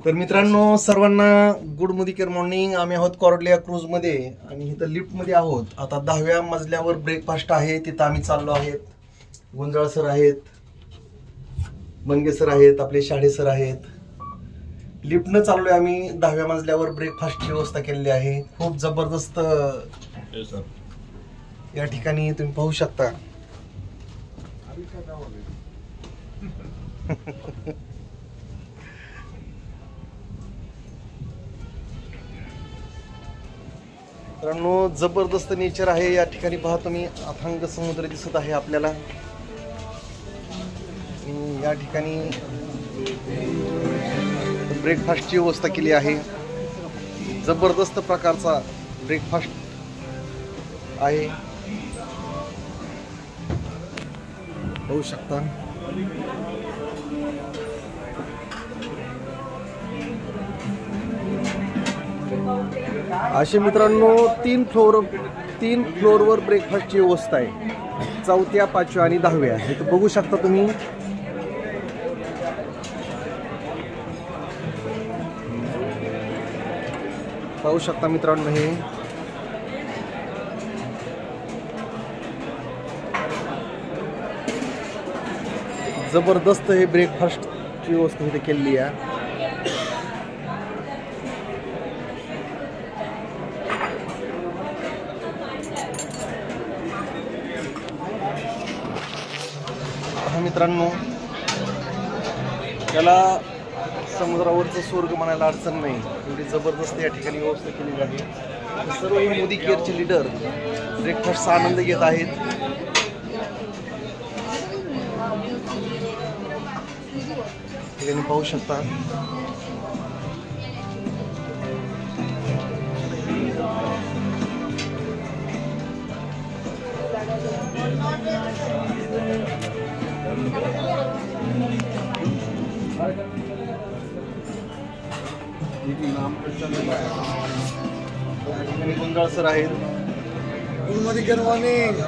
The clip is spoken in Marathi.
तर मित्रांनो सर्वांना गुड मुदिकेर मॉर्निंग। आम्ही आहोत कॉर्डलिया क्रूज मध्ये आणि इथं लिफ्ट मध्ये आहोत। आता 10व्या मजल्यावर ब्रेकफास्ट आहे, तिथं आम्ही चाललो आहेत। गुंजाळ सर आहेत, बंगे सर आहेत, आपले शाळे सर आहेत। लिफ्टनं चाललोय आम्ही। 10व्या मजल्यावर ब्रेकफास्टची व्यवस्था केलेली आहे। खूप जबरदस्त या ठिकाणी तुम्ही पाहू शकता। मित्रांनो जबरदस्त नेचर आहे या ठिकाणी। पहा तुम्ही, अथांग समुद्र दिसत आहे आपल्याला। या ठिकाणी ब्रेकफास्टची व्यवस्था केली आहे। जबरदस्त प्रकारचा ब्रेकफास्ट आहे, पाहू शकता। असे मित्रांनो तीन फ्लोअरवर ब्रेकफास्टची व्यवस्था आहे। 4थ्या, 5व्या आणि 10व्या हे तर बघू शकता तुम्ही। पाहू शकता मित्रांनो, हे जबरदस्त हे ब्रेकफास्टची व्यवस्था इथे केलेली आहे। मित्रांनो त्याला समुद्रावरचं स्वर्ग म्हणायला अडचण नाही, एवढी जबरदस्त या ठिकाणी व्यवस्था केलेली आहे। सर्व हे मोदी केअरचे लीडर ब्रेकफास्टचा आनंद घेत आहेत। ठिकाणी पाहू शकता। गुंजाळ सर आहेत। गुड मुदिकेर मॉर्निंग।